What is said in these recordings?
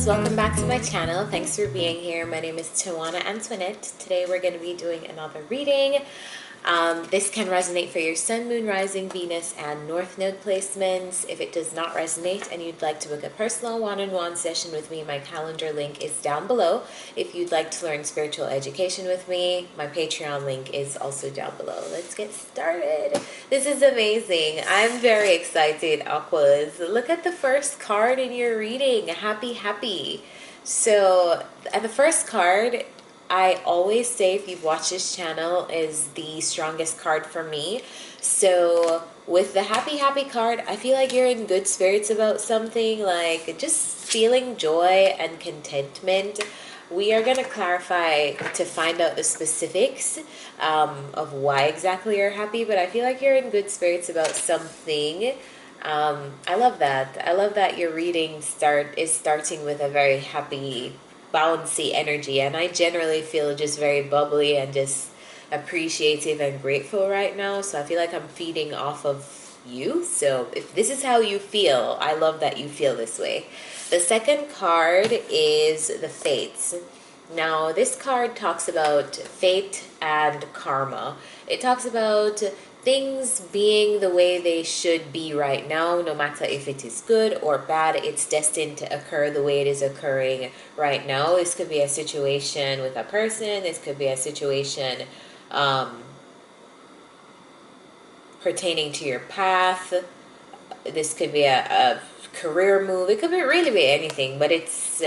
Aquas, welcome back to my channel. Thanks for being here. My name is Tawana Antoinette. Today we're going to be doing another reading. This can resonate for your Sun, Moon, Rising, Venus, and North Node placements. If it does not resonate and you'd like to book a personal one-on-one session with me, my calendar link is down below. If you'd like to learn spiritual education with me, my Patreon link is also down below. Let's get started. This is amazing. I'm very excited, Aquas. Look at the first card in your reading. Happy, happy. So, the first card, I always say, if you've watched this channel, is the strongest card for me. So with the happy, happy card, I feel like you're in good spirits about something, like just feeling joy and contentment. We are going to clarify to find out the specifics of why exactly you're happy, but I feel like you're in good spirits about something. I love that. I love that your reading is starting with a very happy, bouncy energy, and I generally feel just very bubbly and just appreciative and grateful right now, so I feel like I'm feeding off of you. So if this is how you feel, I love that you feel this way. The second card is the Fates. Now this card talks about fate and karma. It talks about things being the way they should be right now, no matter if it is good or bad. It's destined to occur the way it is occurring right now. This could be a situation with a person. This could be a situation pertaining to your path. This could be a career move. It could really be anything, but it's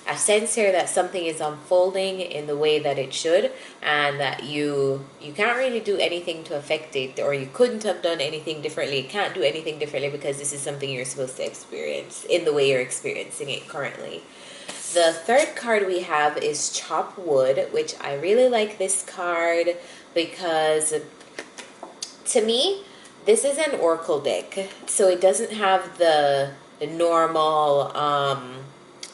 a sense here that something is unfolding in the way that it should, and that you can't really do anything to affect it, or you couldn't have done anything differently. You can't do anything differently because this is something you're supposed to experience in the way you're experiencing it currently. The third card we have is Chop Wood, which I really like this card because, to me, this is an oracle deck, so it doesn't have the normal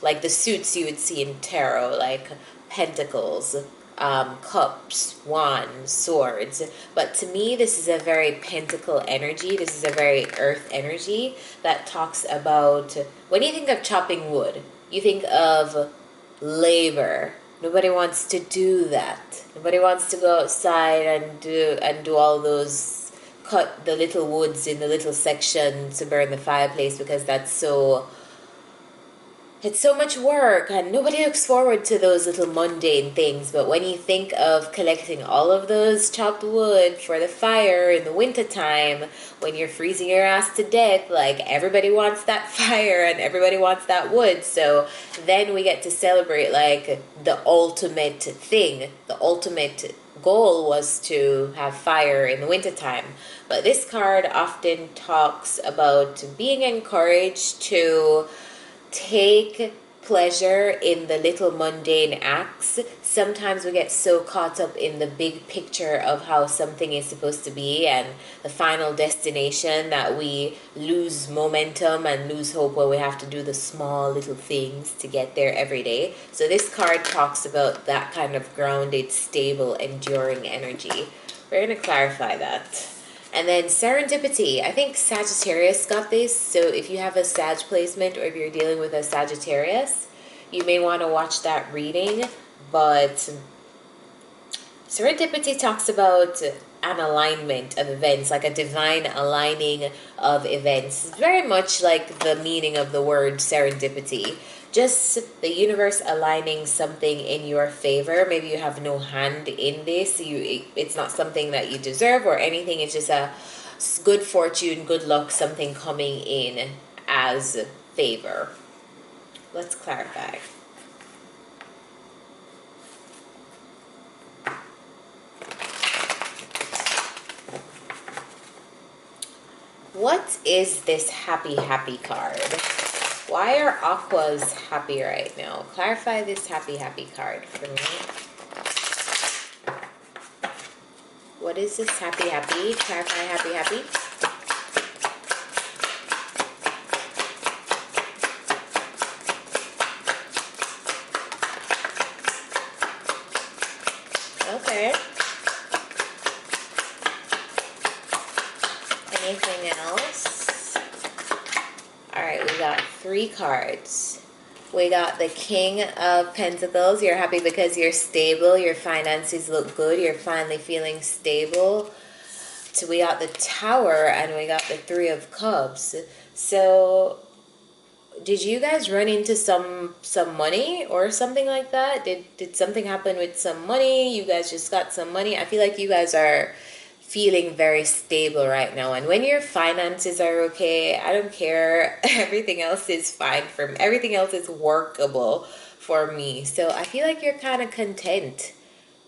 like the suits you would see in tarot, like pentacles, cups, wands, swords. But to me, this is a very pentacle energy. This is a very earth energy that talks about, when you think of chopping wood, you think of labor. Nobody wants to do that. Nobody wants to go outside and do all those, cut the little woods in the little section to burn the fireplace, because it's so much work, and nobody looks forward to those little mundane things. But when you think of collecting all of those chopped wood for the fire in the wintertime, when you're freezing your ass to death, like, everybody wants that fire and everybody wants that wood. So then we get to celebrate, like, the ultimate thing. The ultimate goal was to have fire in the wintertime. But this card often talks about being encouraged to take pleasure in the little mundane acts. Sometimes we get so caught up in the big picture of how something is supposed to be and the final destination that we lose momentum and lose hope when we have to do the small little things to get there every day. So this card talks about that kind of grounded, stable, enduring energy. We're going to clarify that. And then Serendipity. I think Sagittarius got this, so if you have a Sag placement, or if you're dealing with a Sagittarius, you may want to watch that reading. But Serendipity talks about an alignment of events, like a divine aligning of events. It's very much like the meaning of the word serendipity. Just the universe aligning something in your favor. Maybe you have no hand in this. It's not something that you deserve or anything. It's just a good fortune, good luck, something coming in as favor. Let's clarify. What is this happy, happy card? Why are Aquas happy right now? Clarify this happy, happy card for me. What is this happy, happy? Clarify happy, happy. Okay. Anything else? All right, we got 3 cards. We got the King of Pentacles. You're happy because you're stable. Your finances look good. You're finally feeling stable. So we got the Tower and we got the Three of Cups. So did you guys run into some money or something like that? Did something happen with some money? You guys just got some money? I feel like you guys are feeling very stable right now, and when your finances are okay, I don't care. Everything else is fine for me. Everything else is workable for me. So I feel like you're kind of content.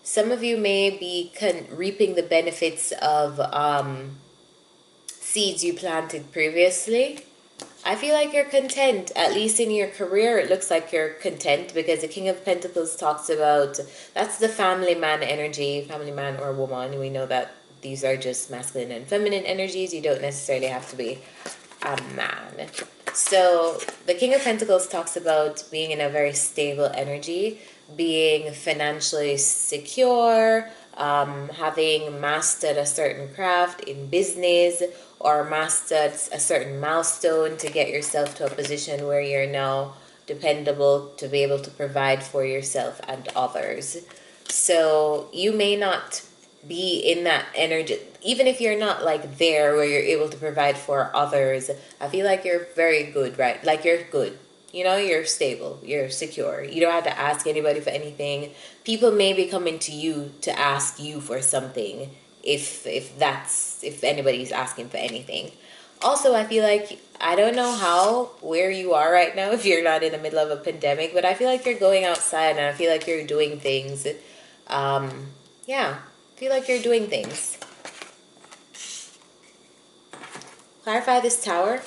Some of you may be reaping the benefits of seeds you planted previously. I feel like you're content, at least in your career. It looks like you're content because the King of Pentacles talks about, that's the family man energy, family man or woman. We know that these are just masculine and feminine energies. You don't necessarily have to be a man. So the King of Pentacles talks about being in a very stable energy, being financially secure, having mastered a certain craft in business, or mastered a certain milestone to get yourself to a position where you're now dependable to be able to provide for yourself and others. So you may not be in that energy, even if you're not like there where you're able to provide for others. I feel like you're very good, right? Like you're good. You know, you're stable, you're secure. You don't have to ask anybody for anything. People may be coming to you to ask you for something if anybody's asking for anything. Also, I feel like, I don't know where you are right now if you're not in the middle of a pandemic, but I feel like you're going outside and I feel like you're doing things. Yeah, I feel like you're doing things. Clarify this Tower.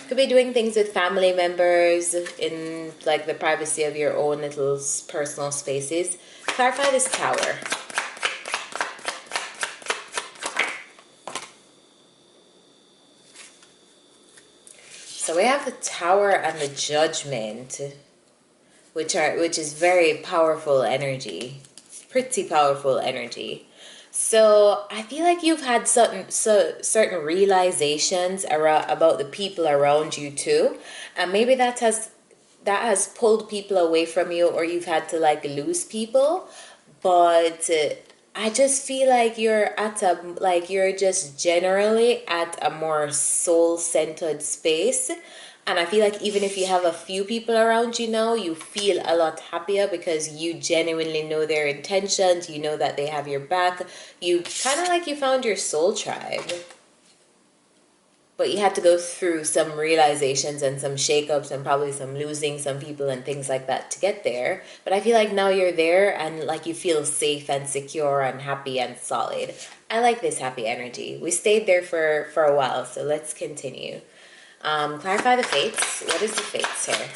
Could be doing things with family members in like the privacy of your own little personal spaces. Clarify this Tower. So we have the Tower and the Judgment, which is very powerful energy, pretty powerful energy. So I feel like you've had certain realizations about the people around you too, and maybe that has pulled people away from you, or you've had to like lose people. But I just feel like you're just generally at a more soul-centered space. And I feel like even if you have a few people around you now, you feel a lot happier because you genuinely know their intentions. You know that they have your back. You kind of like you found your soul tribe. But you had to go through some realizations and some shakeups and probably some losing some people and things like that to get there. But I feel like now you're there and like you feel safe and secure and happy and solid. I like this happy energy. We stayed there for a while, so let's continue. Clarify the fates. What is the fates here?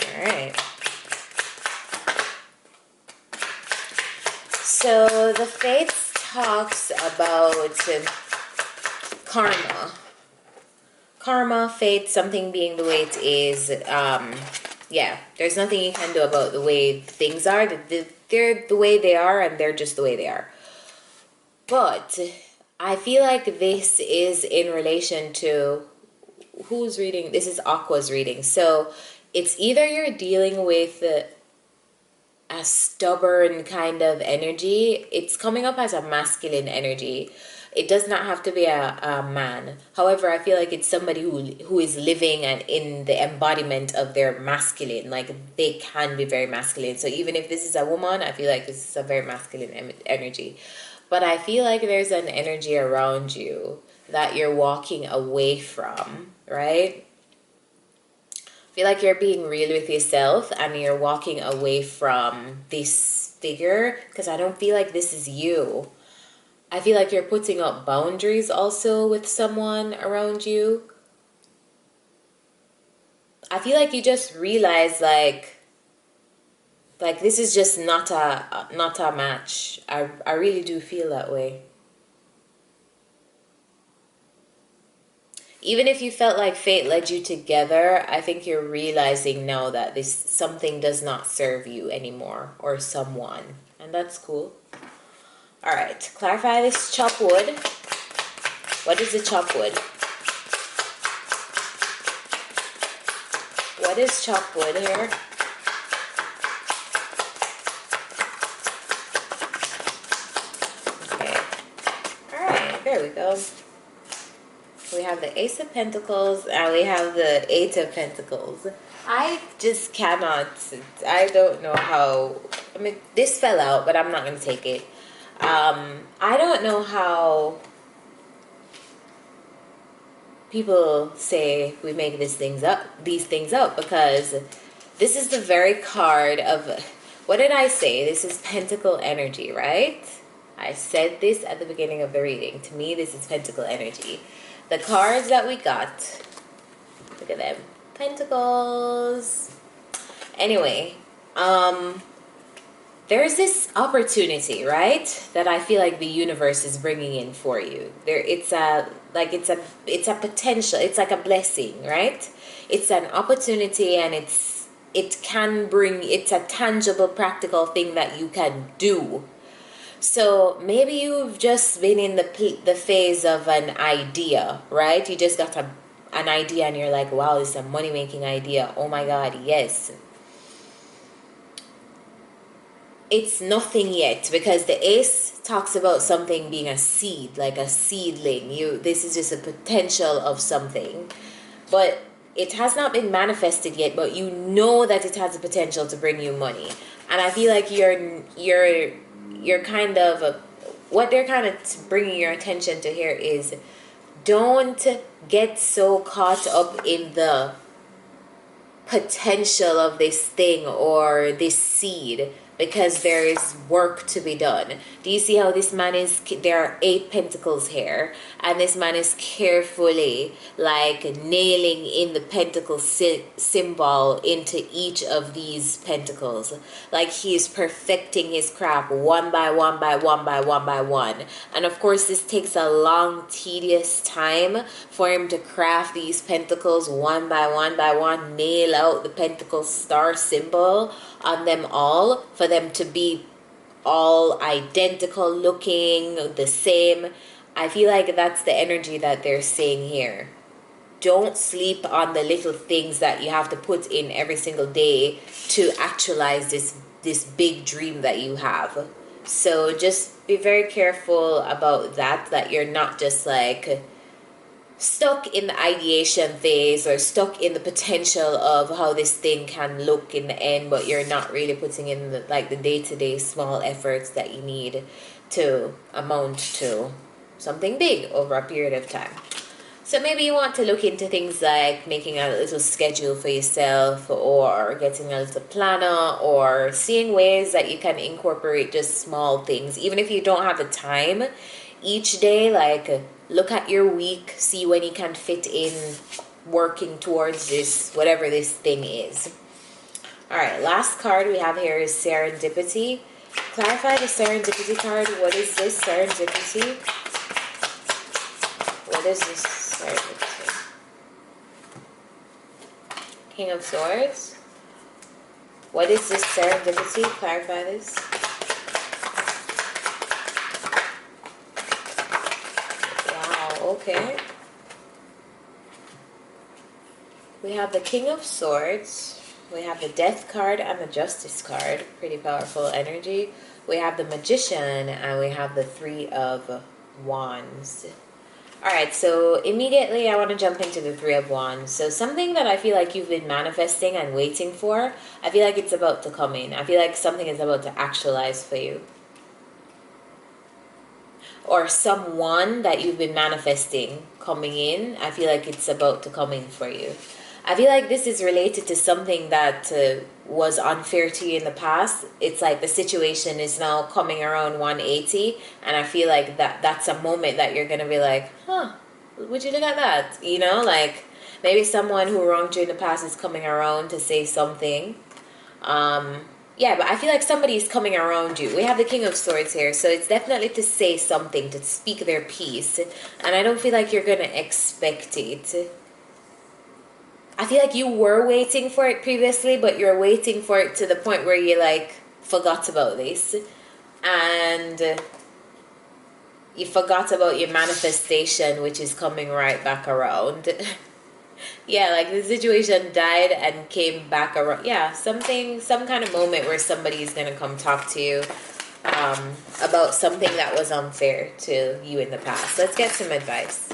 All right. So the fates talks about karma, fate, something being the way it is. Yeah, there's nothing you can do about the way things are. They're the way they are, and they're just the way they are. But I feel like this is in relation to who's reading. This is Aqua's reading. So it's either you're dealing with a stubborn kind of energy. It's coming up as a masculine energy. It does not have to be a man. However, I feel like it's somebody who is living and in the embodiment of their masculine. Like they can be very masculine. So even if this is a woman, I feel like this is a very masculine energy. But I feel like there's an energy around you that you're walking away from, right? I feel like you're being real with yourself and you're walking away from this figure because I don't feel like this is you. I feel like you're putting up boundaries also with someone around you. I feel like you just realize like this is just not a match. I really do feel that way. Even if you felt like fate led you together, I think you're realizing now that this something does not serve you anymore, or someone. And that's cool. All right, clarify this chop wood. What is the chop wood? What is chalkwood here? Okay. Alright, there we go. We have the Ace of Pentacles and we have the Eight of Pentacles. I just cannot, I don't know how, I mean, this fell out, but I'm not going to take it. I don't know how people say we make these things up, because this is the very card of, what did I say? This is Pentacle energy, right? I said this at the beginning of the reading. To me, this is Pentacle energy. The cards that we got, look at them, Pentacles. Anyway, there's this opportunity, right, that I feel like the universe is bringing in for you. It's a potential. It's like a blessing, right? It's an opportunity, and it's a tangible, practical thing that you can do. So maybe you've just been in the phase of an idea, right? You just got an idea and you're like, wow, this is a money-making idea. Oh my God, yes. It's nothing yet, because the Ace talks about something being a seed, like a seedling. This is just a potential of something. But it has not been manifested yet, but you know that it has the potential to bring you money. And I feel like you're kind of, what they're kind of bringing your attention to here is, don't get so caught up in the potential of this thing or this seed, because there is work to be done. Do you see how this man is, there are 8 pentacles here, and this man is carefully like nailing in the pentacle symbol into each of these pentacles. Like he is perfecting his craft one by one by one by one by one. And of course this takes a long, tedious time for him to craft these pentacles one by one by one, nail out the pentacle star symbol on them all, for them to be all identical looking, the same. I feel like that's the energy that they're saying here. Don't sleep on the little things that you have to put in every single day to actualize this big dream that you have. So just be very careful about that you're not just like stuck in the ideation phase or stuck in the potential of how this thing can look in the end, but you're not really putting in the day-to-day small efforts that you need to amount to something big over a period of time. So maybe you want to look into things like making a little schedule for yourself, or getting a little planner, or seeing ways that you can incorporate just small things, even if you don't have the time each day. Like, look at your week, see when you can fit in working towards this, whatever this thing is. All right, last card we have here is Serendipity. Clarify the Serendipity card. What is this Serendipity? What is this Serendipity? King of Swords. What is this Serendipity? Clarify this. Okay. We have the King of Swords. We have the Death card and the Justice card. Pretty powerful energy. We have the Magician and we have the Three of Wands. Alright, so immediately I want to jump into the Three of Wands. So something that I feel like you've been manifesting and waiting for, I feel like it's about to come in. I feel like something is about to actualize for you. Or someone that you've been manifesting coming in, I feel like it's about to come in for you. I feel like this is related to something that was unfair to you in the past. It's like the situation is now coming around 180, and I feel like that's a moment that you're going to be like, huh, would you look at that? You know, like maybe someone who wronged you in the past is coming around to say something. Yeah, but I feel like somebody's coming around you. We have the King of Swords here, so it's definitely to say something, to speak their piece. And I don't feel like you're going to expect it. I feel like you were waiting for it previously, but you're waiting for it to the point where you like forgot about this. And you forgot about your manifestation, which is coming right back around. Yeah, like the situation died and came back around. Yeah, something, some kind of moment where somebody's gonna come talk to you about something that was unfair to you in the past. Let's get some advice.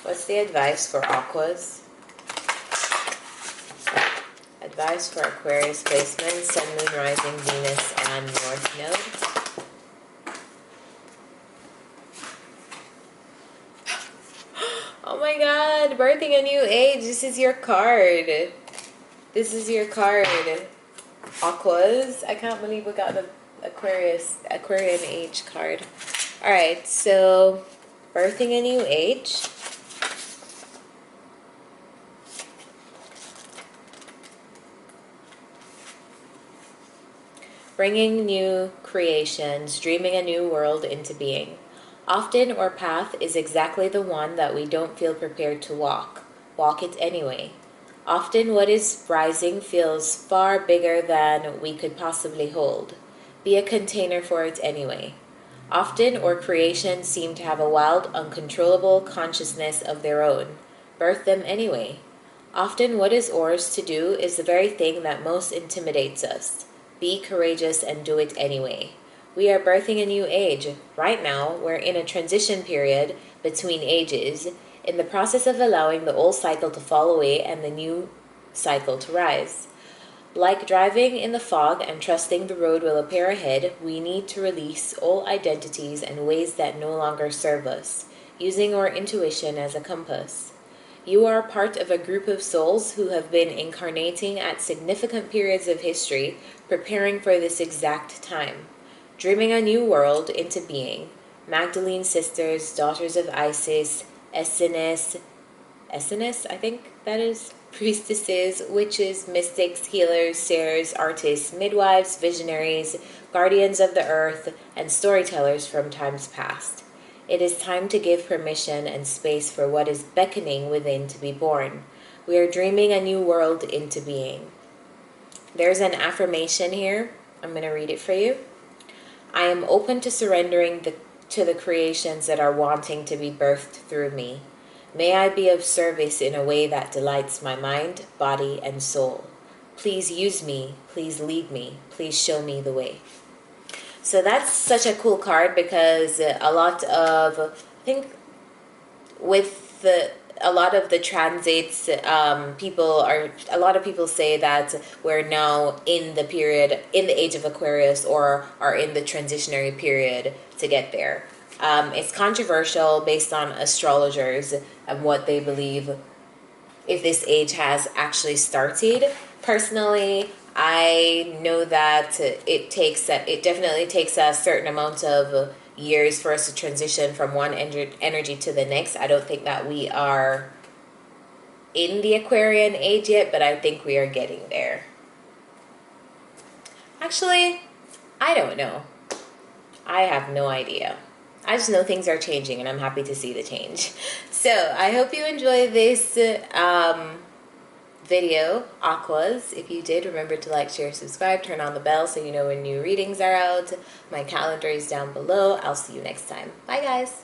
What's the advice for Aquas? Advice for Aquarius placement, Sun, Moon, Rising, Venus, and North Node. Oh my god, birthing a new age. This is your card. This is your card. Aquas. I can't believe we got the Aquarian age card. Alright, so birthing a new age. Bringing new creations, dreaming a new world into being. Often our path is exactly the one that we don't feel prepared to walk. Walk it anyway. Often what is rising feels far bigger than we could possibly hold. Be a container for it anyway. Often our creations seem to have a wild, uncontrollable consciousness of their own. Birth them anyway. Often what is ours to do is the very thing that most intimidates us. Be courageous and do it anyway. We are birthing a new age. Right now, we're in a transition period between ages, in the process of allowing the old cycle to fall away and the new cycle to rise. Like driving in the fog and trusting the road will appear ahead, we need to release all identities and ways that no longer serve us, using our intuition as a compass. You are part of a group of souls who have been incarnating at significant periods of history, preparing for this exact time. Dreaming a new world into being. Magdalene sisters, daughters of Isis, Essenes, I think that is, priestesses, witches, mystics, healers, seers, artists, midwives, visionaries, guardians of the earth, and storytellers from times past. It is time to give permission and space for what is beckoning within to be born. We are dreaming a new world into being. There's an affirmation here. I'm going to read it for you. I am open to surrendering to the creations that are wanting to be birthed through me. May I be of service in a way that delights my mind, body, and soul. Please use me. Please lead me. Please show me the way. So that's such a cool card because a lot of, I think, with a lot of the transits, a lot of people say that we're now in the period, in the age of Aquarius, or are in the transitionary period to get there. It's controversial based on astrologers and what they believe if this age has actually started. Personally, I know that it definitely takes a certain amount of years for us to transition from one energy to the next. I don't think that we are in the Aquarian age yet, but I think we are getting there. Actually, I don't know. I have no idea. I just know things are changing and I'm happy to see the change. So I hope you enjoy this video, Aquas. If you did, remember to like, share, subscribe, turn on the bell so you know when new readings are out. My calendar is down below. I'll see you next time. Bye guys.